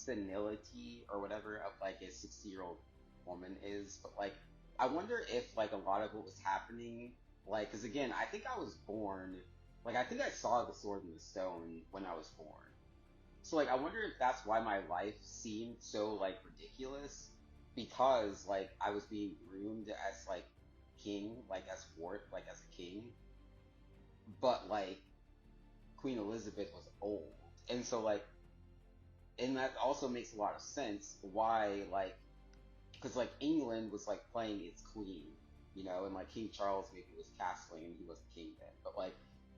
senility or whatever of like a 60-year-old woman is, but like I wonder if like a lot of what was happening, like, because again, I think I was born, like I think I saw the Sword in the Stone when I was born. So like I wonder if that's why my life seemed so like ridiculous because like I was being groomed as like king, like as Wart, like as a king, but like Queen Elizabeth was old. And so like and that also makes a lot of sense why like because like England was like playing its queen, and like King Charles maybe was castling and he was the king then. But like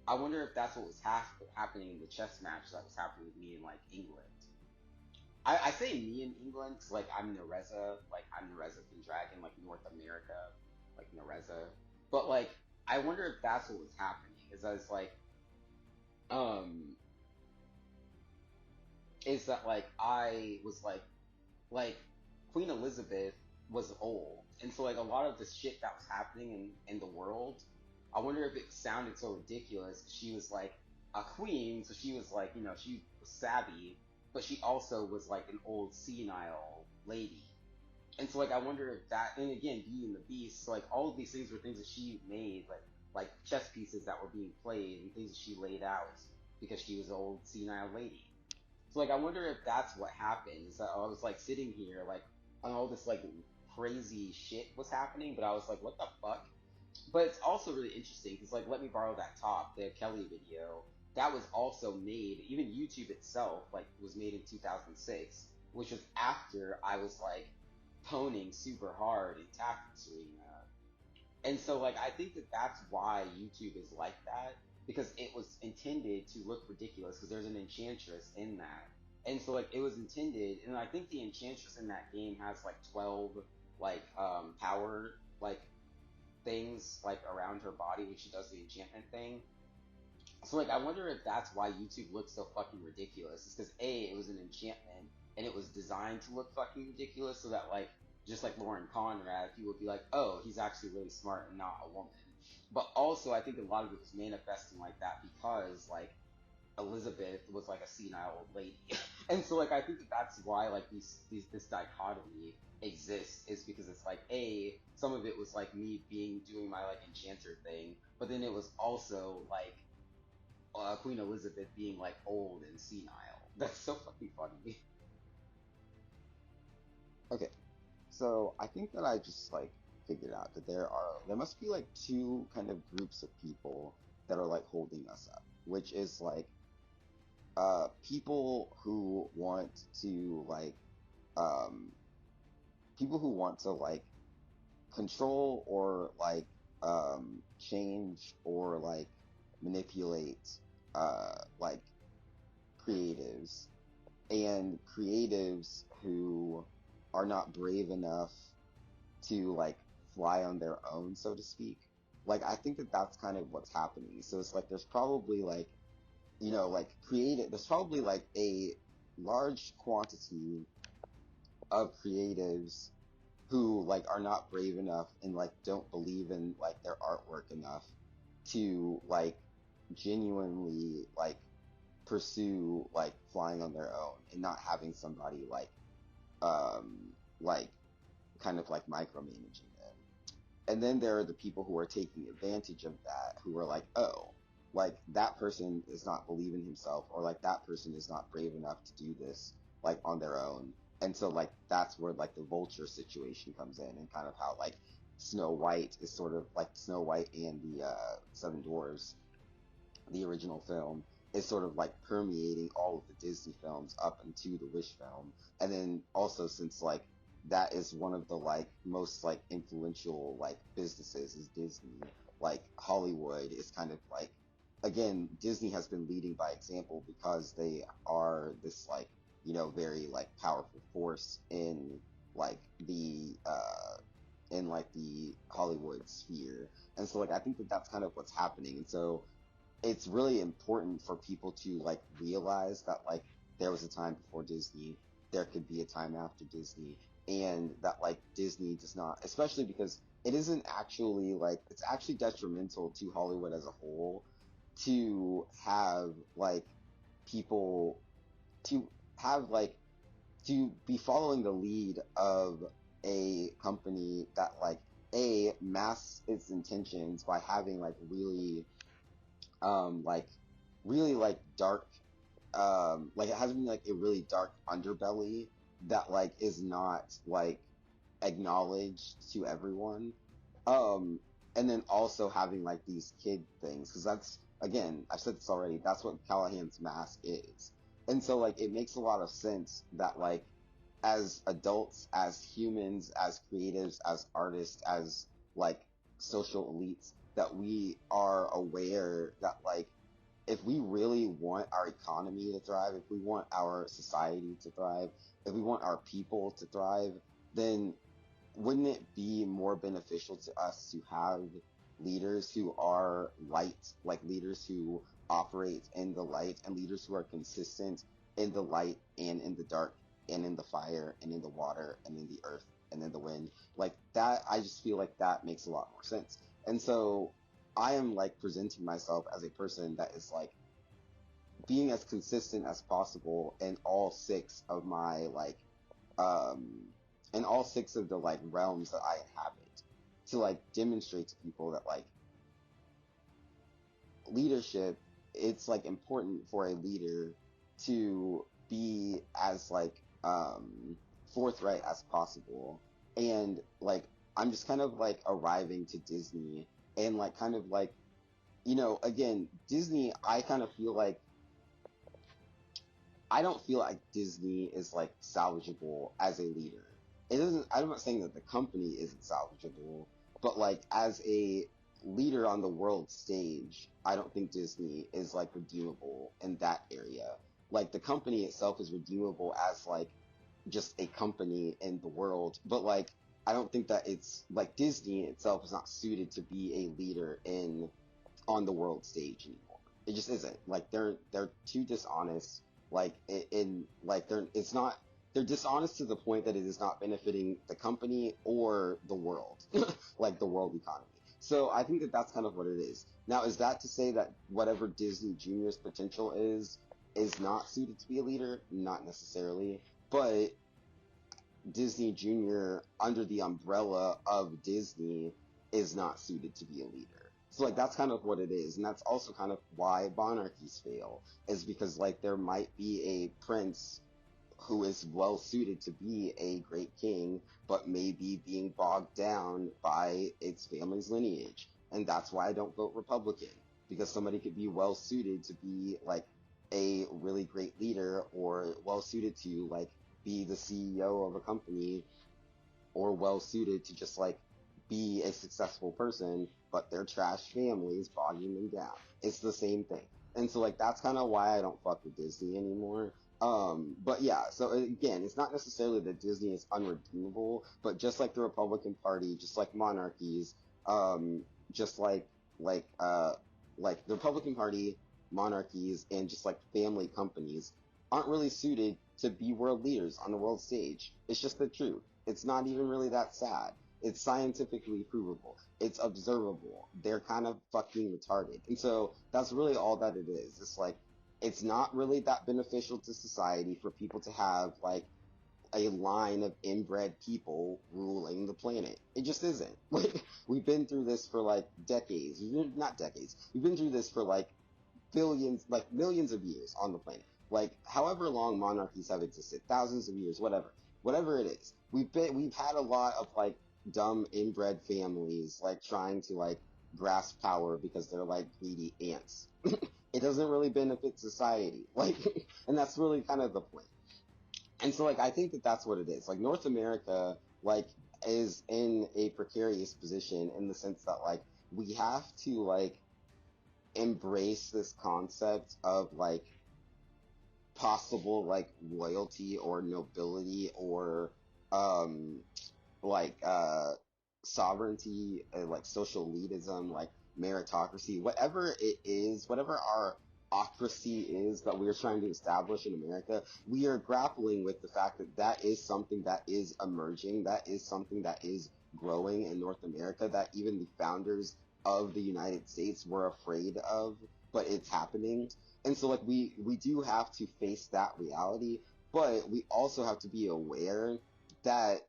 I wonder if that's what was happening in the chess match that was happening with me in like England. I say me in England because like I'm Nereza Dragon, like North America, like Nereza. But like I wonder if that's what was happening. Is I was um is that like I was like Queen Elizabeth was old, and so like a lot of the shit that was happening in the world, I wonder if it sounded so ridiculous because she was like a queen, so she was like she was savvy, but she also was like an old senile lady, and so like I wonder if that, and again, Beauty and the Beast, so like all of these things were things that she made, like chess pieces that were being played and things that she laid out because she was an old senile lady. So like I wonder if that's what happened. Is that I was like sitting here like and all this like crazy shit was happening, but I was like, what the fuck? But it's also really interesting because like let me borrow that top, the Kelly video. That was also made, even YouTube itself, like was made in 2006, which was after I was like toning super hard in Tactics Arena. And so, like, I think that that's why YouTube is like that because it was intended to look ridiculous because there's an enchantress in that. And so, like, it was intended, and I think the enchantress in that game has like 12 like power like things like around her body when she does the enchantment thing. So like I wonder if that's why YouTube looks so fucking ridiculous. It's because A, it was an enchantment and it was designed to look fucking ridiculous so that like just like Lauren Conrad, people would be like, oh, he's actually really smart and not a woman. But also I think a lot of it was manifesting like that because like Elizabeth was like a senile old lady. And so like I think that that's why like this dichotomy exists is because it's like A, some of it was like me doing my like enchanter thing, but then it was also like Queen Elizabeth being like old and senile. That's so fucking funny. Okay, so I think that I just like figured out that there must be like two kind of groups of people that are like holding us up, which is like people who want to um people who want to like control or change or like manipulate like creatives, and creatives who are not brave enough to like fly on their own, so to speak. Like I think that that's kind of what's happening. So it's like there's probably like like creative. There's probably like a large quantity of creatives who like are not brave enough and like don't believe in like their artwork enough to like genuinely like pursue like flying on their own and not having somebody like kind of like micromanaging them. And then there are the people who are taking advantage of that, who are like, oh, like that person is not believing himself, or like that person is not brave enough to do this like on their own. And so like that's where like the vulture situation comes in, and kind of how like Snow White is sort of like Snow White and the Seven Dwarfs, the original film, is sort of like permeating all of the Disney films up into the Wish film. And then also, since like that is one of the like most like influential like businesses is Disney, like Hollywood is kind of like, again, Disney has been leading by example because they are this like very like powerful force in like the Hollywood sphere. And so like I think that that's kind of what's happening. And so it's really important for people to like realize that like there was a time before Disney, there could be a time after Disney, and that like Disney does not, especially because it isn't actually like, it's actually detrimental to Hollywood as a whole to have like people to have like to be following the lead of a company that like a masks its intentions by having like really like dark like it has been like a really dark underbelly that like is not like acknowledged to everyone. Um, and then also having like these kid things, because that's again, I've said this already, that's what Callahan's mask is. And so like it makes a lot of sense that like as adults, as humans, as creatives, as artists, as like social elites, that we are aware that like if we really want our economy to thrive, if we want our society to thrive, if we want our people to thrive, then wouldn't it be more beneficial to us to have leaders who are light, like leaders who operate in the light and leaders who are consistent in the light and in the dark and in the fire and in the water and in the earth and in the wind? Like that, I just feel like that makes a lot more sense. And so I am like presenting myself as a person that is like being as consistent as possible in all six of my like um in all six of the like realms that I inhabit, to like demonstrate to people that like leadership, it's like important for a leader to be as like forthright as possible. And like I'm just kind of like arriving to Disney and like kind of like, again, Disney, I kind of feel like I don't feel like Disney is like salvageable as a leader. It doesn't, I'm not saying that the company isn't salvageable, but like as a leader on the world stage, I don't think Disney is like redeemable in that area. Like the company itself is redeemable as like just a company in the world, but like I don't think that it's like Disney itself is not suited to be a leader in on the world stage anymore. It just isn't. Like they're too dishonest. Like in like they're it's not they're dishonest to the point that it is not benefiting the company or the world, like the world economy. So I think that that's kind of what it is. Now, is that to say that whatever Disney Junior's potential is not suited to be a leader? Not necessarily, but Disney Junior under the umbrella of Disney is not suited to be a leader. So like that's kind of what it is, and that's also kind of why monarchies fail, is because like there might be a prince who is well suited to be a great king, but maybe being bogged down by its family's lineage. And that's why I don't vote Republican, because somebody could be well suited to be like a really great leader, or well suited to like be the CEO of a company, or well suited to just like be a successful person, but their trash family is bogging them down. It's the same thing. And so like that's kind of why I don't fuck with Disney anymore. But yeah, so again, it's not necessarily that Disney is unredeemable, but just like the Republican Party, just like monarchies, just like uh like the Republican Party, monarchies, and just like family companies aren't really suited to be world leaders on the world stage. It's just the truth. It's not even really that sad. It's scientifically provable. It's observable. They're kind of fucking retarded. And so that's really all that it is. It's like, it's not really that beneficial to society for people to have like a line of inbred people ruling the planet. It just isn't. Like, we've been through this for like decades. Not decades. We've been through this for like billions, like millions of years on the planet. Like however long monarchies have existed, thousands of years, whatever it is. We've had a lot of like dumb inbred families like trying to like grasp power because they're like greedy ants. It doesn't really benefit society. Like, and that's really kind of the point. And so like I think that that's what it is. Like North America like is in a precarious position in the sense that like we have to like embrace this concept of like possible like royalty or nobility or um like sovereignty, like social elitism, like meritocracy, whatever it is, whatever our ocracy is that we're trying to establish in America, we are grappling with the fact that that is something that is emerging, that is something that is growing in North America, that even the founders of the United States were afraid of, but it's happening. And so like we do have to face that reality, but we also have to be aware that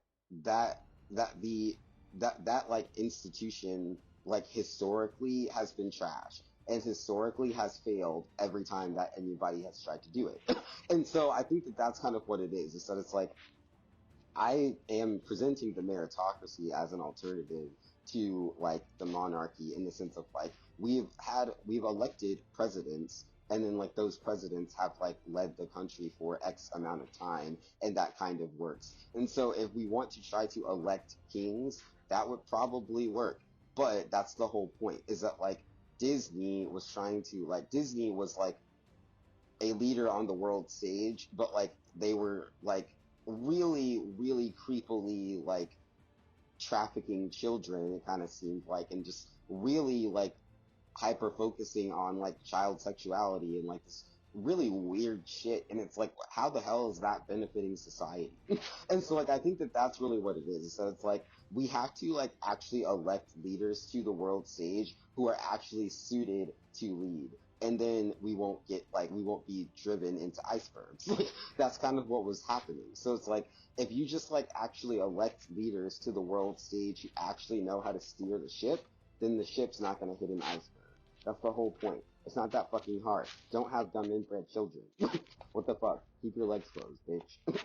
that that the that like institution like historically has been trash and historically has failed every time that anybody has tried to do it. And so I think that that's kind of what it is that it's like I am presenting the meritocracy as an alternative to like the monarchy in the sense of like we've elected presidents and then like those presidents have like led the country for X amount of time and that kind of works. And so if we want to try to elect kings, that would probably work. But that's the whole point is that like Disney was like a leader on the world stage, but like they were like really, really creepily like trafficking children, it kind of seemed like, and just really like hyper focusing on like child sexuality and like this really weird shit. And it's like, how the hell is that benefiting society? And so like, I think that that's really what it is. So it's like, we have to like actually elect leaders to the world stage who are actually suited to lead. And then we won't be driven into icebergs. Like, that's kind of what was happening. So it's like, if you just like actually elect leaders to the world stage who actually know how to steer the ship, then the ship's not going to hit an iceberg. That's the whole point. It's not that fucking hard. Don't have dumb inbred children. What the fuck? Keep your legs closed, bitch.